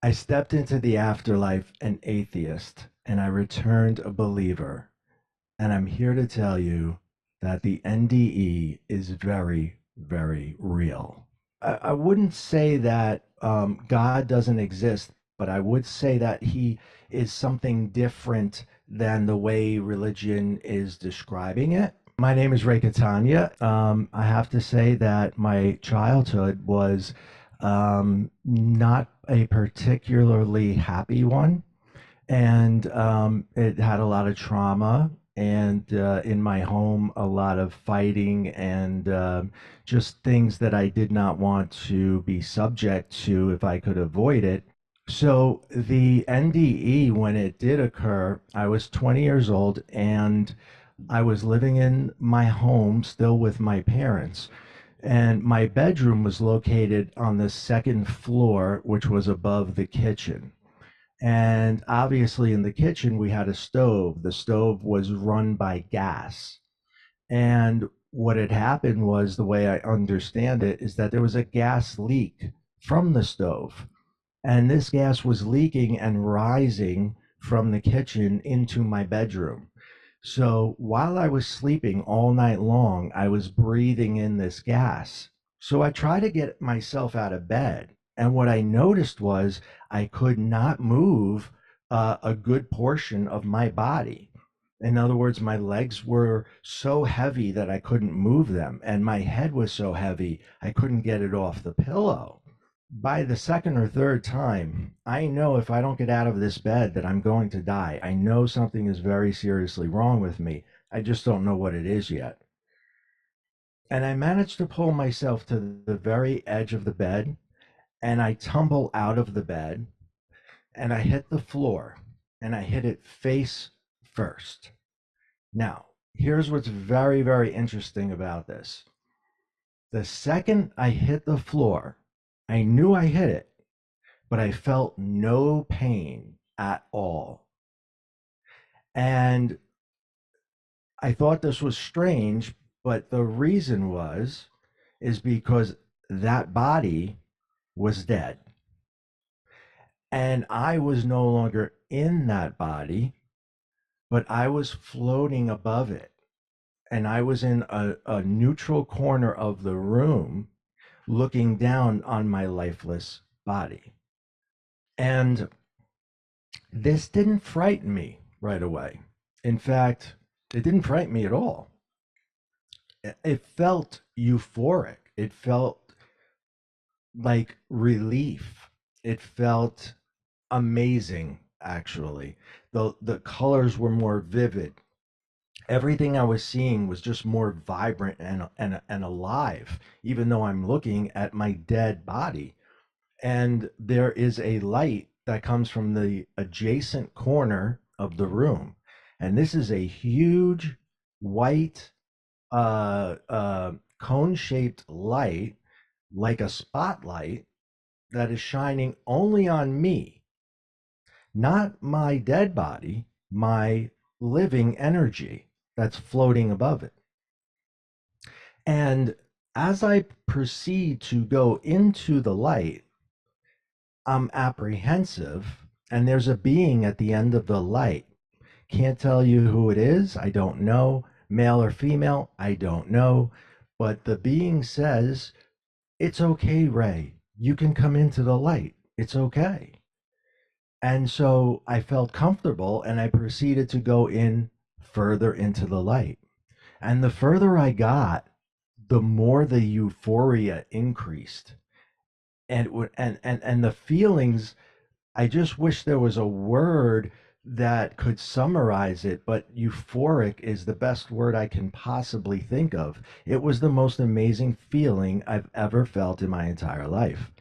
I stepped into the afterlife an atheist, and I returned a believer. And I'm here to tell you that the NDE is very, very real. I wouldn't say that God doesn't exist, but I would say that he is something different than the way religion is describing it. My name is Ray Catania. I have to say that my childhood was not a particularly happy one, and it had a lot of trauma. And in my home, a lot of fighting and just things that I did not want to be subject to if I could avoid it. So the NDE, when it did occur, I was 20 years old and I was living in my home still with my parents. And my bedroom was located on the second floor, which was above the kitchen. And obviously, in the kitchen, we had a stove. The stove was run by gas. And what had happened was, the way I understand it, is that there was a gas leak from the stove. And this gas was leaking and rising from the kitchen into my bedroom. So while I was sleeping all night long, I was breathing in this gas. So I tried to get myself out of bed. And what I noticed was I could not move a good portion of my body. In other words, my legs were so heavy that I couldn't move them, and my head was so heavy I couldn't get it off the pillow. By the second or third time, I know if I don't get out of this bed that I'm going to die. I know something is very seriously wrong with me. I just don't know what it is yet. And I managed to pull myself to the very edge of the bed, and I tumble out of the bed, and I hit the floor, and I hit it face first. Now, here's what's very, very interesting about this. The second I hit the floor, I knew I hit it, but I felt no pain at all. And I thought this was strange, but the reason is because that body was dead. And I was no longer in that body, but I was floating above it. And I was in a neutral corner of the room looking down on my lifeless body. And this didn't frighten me right away. In fact, it didn't frighten me at all. It felt euphoric. It felt like relief. It felt amazing, actually. The colors were more vivid. Everything I was seeing was just more vibrant and alive, even though I'm looking at my dead body. And there is a light that comes from the adjacent corner of the room. And this is a huge white cone shaped light, like a spotlight, that is shining only on me, not my dead body, my living energy that's floating above it. And as I proceed to go into the light, I'm apprehensive, and there's a being at the end of the light. Can't tell you who it is. I don't know. Male or female, I don't know. But the being says, "It's okay, Ray. You can come into the light. It's okay." And so I felt comfortable and I proceeded to go in further into the light. And the further I got, the more the euphoria increased. And the feelings, I just wish there was a word that could summarize it, but euphoric is the best word I can possibly think of. It was the most amazing feeling I've ever felt in my entire life.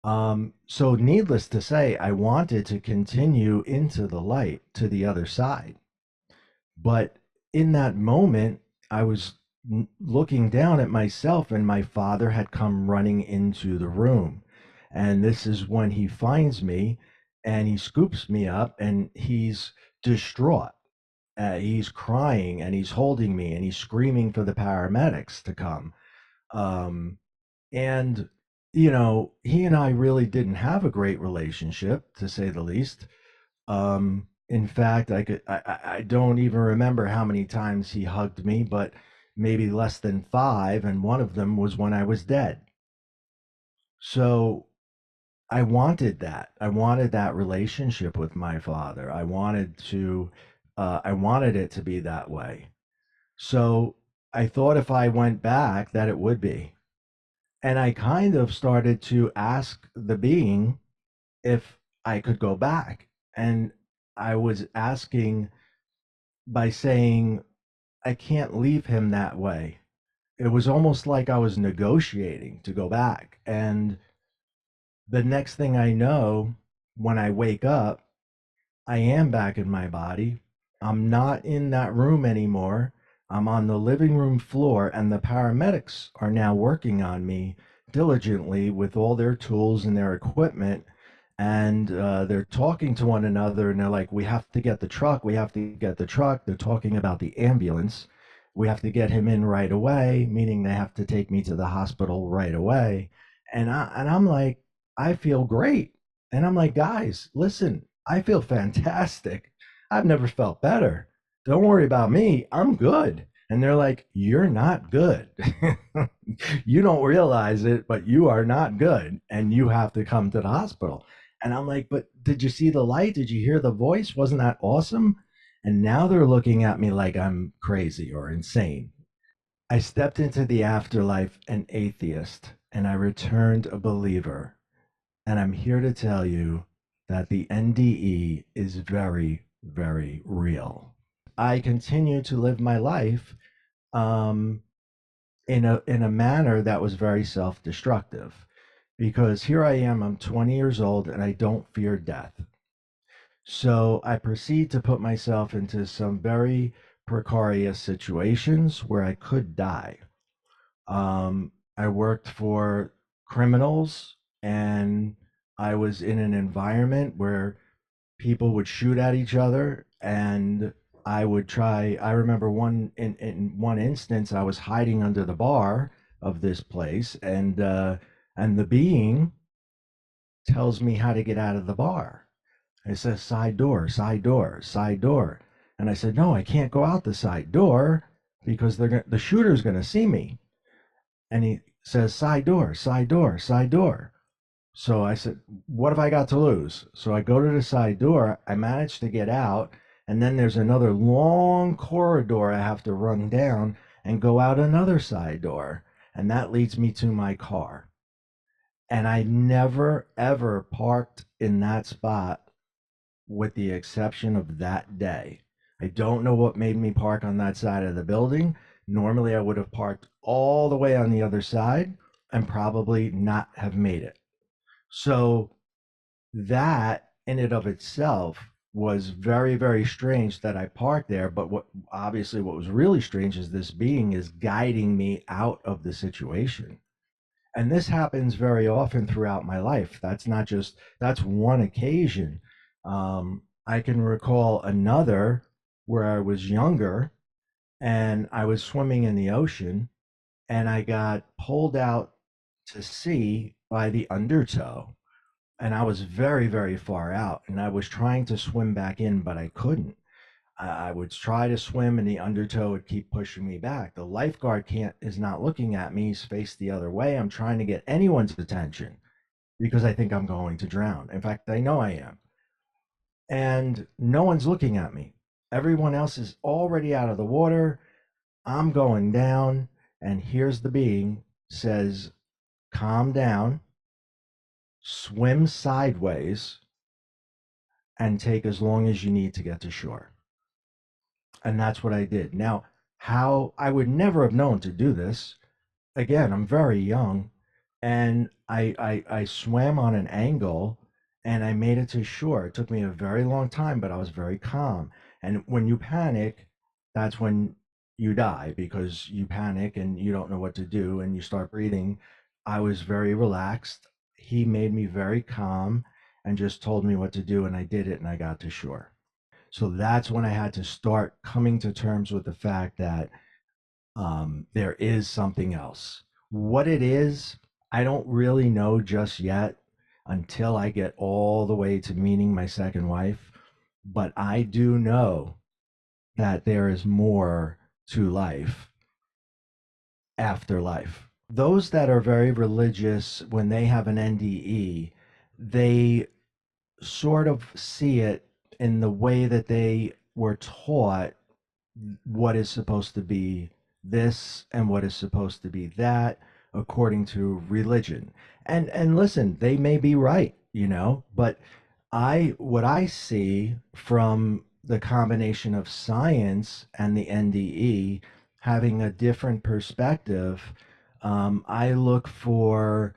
So needless to say, I wanted to continue into the light to the other side. But in that moment, I was looking down at myself, and my father had come running into the room. And this is when he finds me and he scoops me up and he's distraught. He's crying and he's holding me and he's screaming for the paramedics to come. Um, and he and I really didn't have a great relationship, to say the least. In fact, I don't even remember how many times he hugged me, but maybe less than five, and one of them was when I was dead. So I wanted that. I wanted that relationship with my father. I wanted it to be that way. So I thought if I went back that it would be. And I kind of started to ask the being if I could go back. And I was asking by saying, I can't leave him that way. It was almost like I was negotiating to go back. And the next thing I know, when I wake up, I am back in my body. I'm not in that room anymore. I'm on the living room floor, and the paramedics are now working on me diligently with all their tools and their equipment. And they're talking to one another, and they're like, "We have to get the truck. We have to get the truck." They're talking about the ambulance. We have to get him in right away, meaning they have to take me to the hospital right away. And I'm like, I feel great. And I'm like, guys, listen, I feel fantastic. I've never felt better. Don't worry about me. I'm good. And they're like, you're not good. You don't realize it, but you are not good. And you have to come to the hospital. And I'm like, but did you see the light? Did you hear the voice? Wasn't that awesome? And now they're looking at me like I'm crazy or insane. I stepped into the afterlife an atheist, and I returned a believer. And I'm here to tell you that the NDE is very, very real. I continue to live my life um, in a manner that was very self-destructive, because here I am, I'm 20 years old, and I don't fear death. So I proceed to put myself into some very precarious situations where I could die. I worked for criminals, and I was in an environment where people would shoot at each other, and I remember in one instance I was hiding under the bar of this place, and the being tells me how to get out of the bar. It says side door, side door, side door. And I said, no, I can't go out the side door because the shooter's going to see me. And he says, side door, side door, side door. So I said, what have I got to lose? So I go to the side door. I manage to get out. And then there's another long corridor I have to run down and go out another side door. And that leads me to my car. And I never, ever parked in that spot with the exception of that day. I don't know what made me park on that side of the building. Normally, I would have parked all the way on the other side and probably not have made it. So, that in and of itself was very, very strange that I parked there. But what was really strange is this being is guiding me out of the situation. And this happens very often throughout my life. That's one occasion. I can recall another where I was younger and I was swimming in the ocean, and I got pulled out to sea by the undertow. And I was very, very far out, and I was trying to swim back in, but I couldn't. I would try to swim, and the undertow would keep pushing me back. The lifeguard can't is not looking at me; he's faced the other way. I'm trying to get anyone's attention because I think I'm going to drown. In fact, I know I am, and no one's looking at me. Everyone else is already out of the water. I'm going down, and here's the being says, "Calm down, swim sideways, and take as long as you need to get to shore." And that's what I did. Now, how I would never have known to do this. Again, I'm very young, and I swam on an angle, and I made it to shore. It took me a very long time, but I was very calm. And when you panic, that's when you die, because you panic and you don't know what to do and you start breathing. I was very relaxed. He made me very calm and just told me what to do, and I did it, and I got to shore. So that's when I had to start coming to terms with the fact that there is something else. What it is, I don't really know just yet until I get all the way to meeting my second wife, but I do know that there is more to life after life. Those that are very religious, when they have an NDE, they sort of see it in the way that they were taught what is supposed to be this and what is supposed to be that according to religion. And listen, they may be right, but I what I see from the combination of science and the NDE having a different perspective, I look for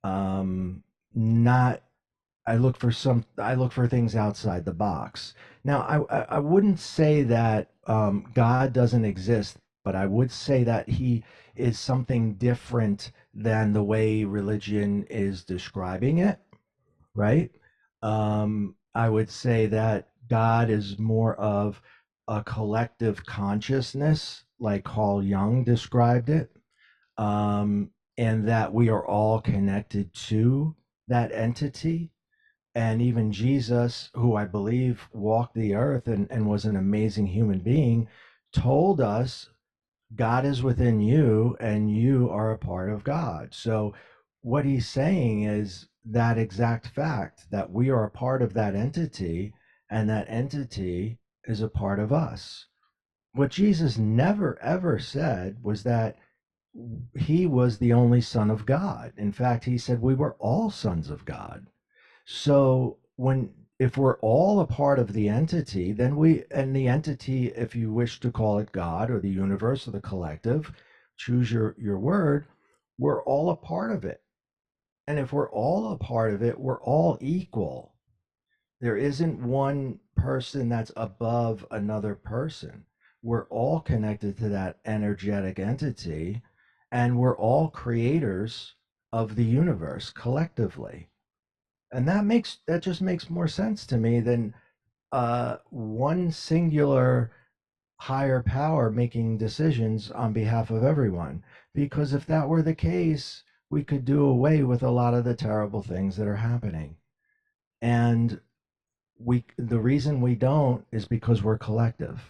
not I look for things outside the box. Now, I wouldn't say that God doesn't exist, but I would say that he is something different than the way religion is describing it, right? I would say that God is more of a collective consciousness, like Carl Jung described it, and that we are all connected to that entity. And even Jesus, who I believe walked the earth and was an amazing human being, told us God is within you and you are a part of God. So, what he's saying is that exact fact that we are a part of that entity and that entity is a part of us. What Jesus never ever said was that he was the only son of God. In fact, he said we were all sons of God. So when if we're all a part of the entity, then and the entity, if you wish to call it God or the universe or the collective, choose your word, we're all a part of it. And if we're all a part of it, we're all equal. There isn't one person that's above another person. We're all connected to that energetic entity, and we're all creators of the universe collectively. And that just makes more sense to me than one singular higher power making decisions on behalf of everyone. Because if that were the case, we could do away with a lot of the terrible things that are happening. And the reason we don't is because we're collective.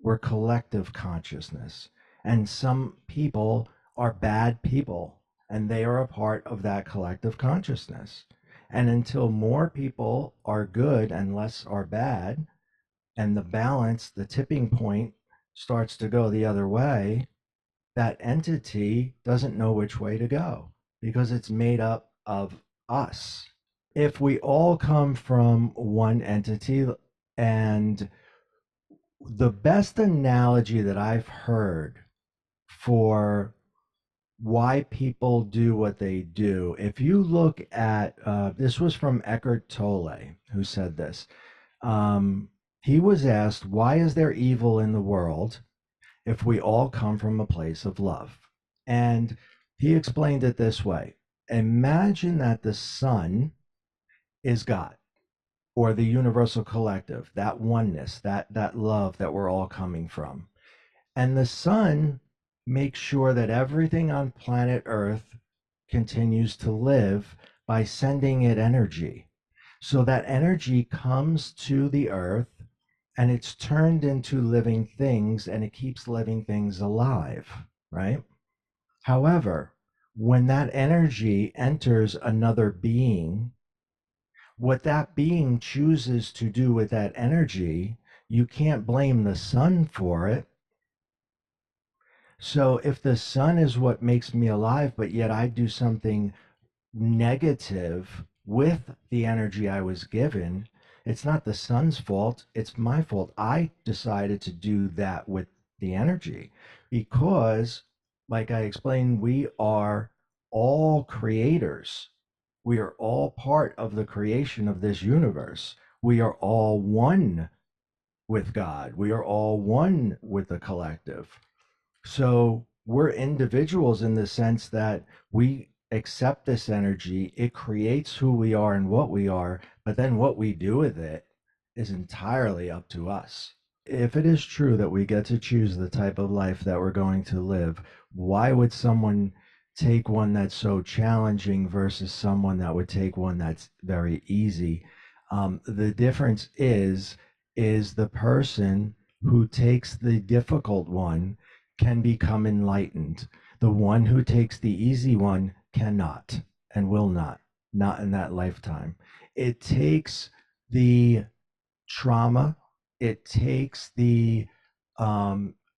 We're collective consciousness. And some people are bad people, and they are a part of that collective consciousness. And until more people are good and less are bad, and the balance, the tipping point starts to go the other way, that entity doesn't know which way to go because it's made up of us. If we all come from one entity, and the best analogy that I've heard for why people do what they do, if you look at this was from Eckhart Tolle, who said this. He was asked, why is there evil in the world if we all come from a place of love? And he explained it this way. Imagine that the sun is God, or the universal collective, that oneness, that love that we're all coming from. And the sun makes sure that everything on planet Earth continues to live by sending it energy. So that energy comes to the earth and it's turned into living things and it keeps living things alive, right? However, when that energy enters another being, what that being chooses to do with that energy, you can't blame the sun for it. So if the sun is what makes me alive, but yet I do something negative with the energy I was given, it's not the sun's fault, it's my fault. I decided to do that with the energy because, like I explained, we are all creators. We are all part of the creation of this universe. We are all one with God. We are all one with the collective. So we're individuals in the sense that we accept this energy, it creates who we are and what we are, but then what we do with it is entirely up to us. If it is true that we get to choose the type of life that we're going to live, why would someone take one that's so challenging versus someone that would take one that's very easy. The difference is the person who takes the difficult one can become enlightened. The one who takes the easy one cannot and will not in that lifetime. It takes the trauma, it takes the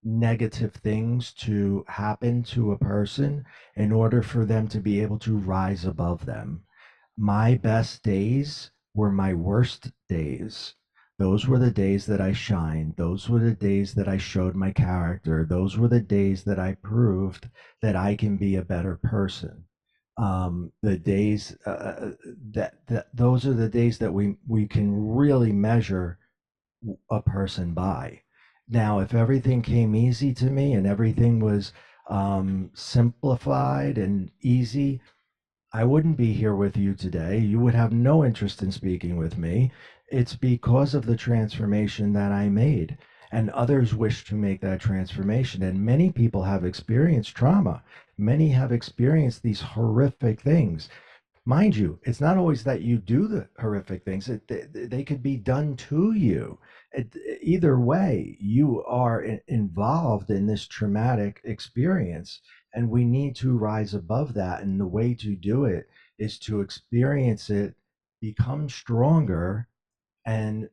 negative things to happen to a person in order for them to be able to rise above them. My best days were my worst days. Those were the days that I shined. Those were the days that I showed my character. Those were the days that I proved that I can be a better person. The days that those are the days that we can really measure a person by. Now, if everything came easy to me and everything was simplified and easy, I wouldn't be here with you today. You would have no interest in speaking with me. It's because of the transformation that I made. And others wish to make that transformation. And many people have experienced trauma. Many have experienced these horrific things. Mind you, it's not always that you do the horrific things. They could be done to you. Either way, you are involved in this traumatic experience, and we need to rise above that. And the way to do it is to experience it, become stronger, and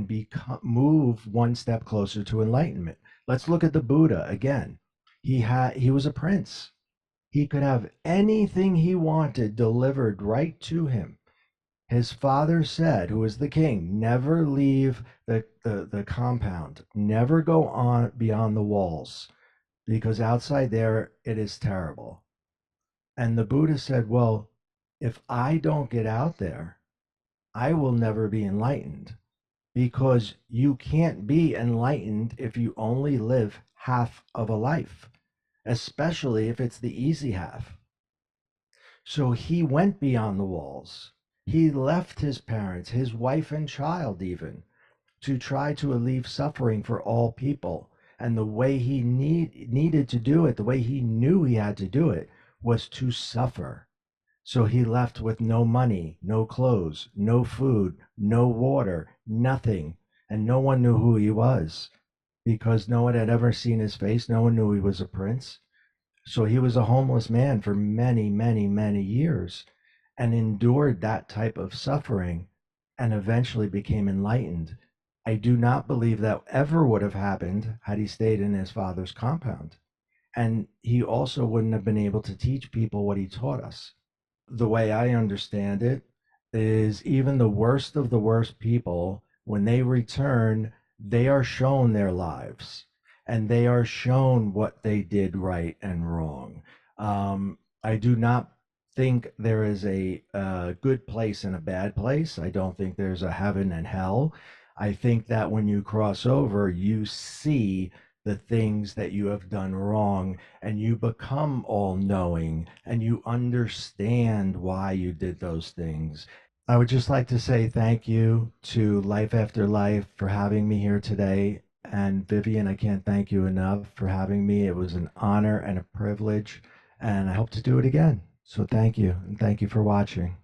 become move one step closer to enlightenment. Let's look at the Buddha again. He was a prince. He could have anything he wanted delivered right to him. His father said, who was the king, never leave the compound, never go on beyond the walls, because outside there it is terrible. And the Buddha said, well, if I don't get out there, I will never be enlightened, because you can't be enlightened if you only live half of a life, especially if it's the easy half. So he went beyond the walls. He left his parents, his wife and child, even to try to alleviate suffering for all people. And the way he needed to do it, the way he knew he had to do it, was to suffer. So he left with no money, no clothes, no food, no water, nothing. And no one knew who he was because no one had ever seen his face. No one knew he was a prince. So he was a homeless man for many, many, many years and endured that type of suffering and eventually became enlightened. I do not believe that ever would have happened had he stayed in his father's compound. And he also wouldn't have been able to teach people what he taught us. The way I understand it is even the worst of the worst people, when they return, they are shown their lives and they are shown what they did right and wrong. I do not think there is a good place and a bad place. I don't think there's a heaven and hell. I think that when you cross over, you see the things that you have done wrong and you become all knowing and you understand why you did those things. I would just like to say thank you to Life After Life for having me here today. And Vivian, I can't thank you enough for having me. It was an honor and a privilege, and I hope to do it again. So thank you, and thank you for watching.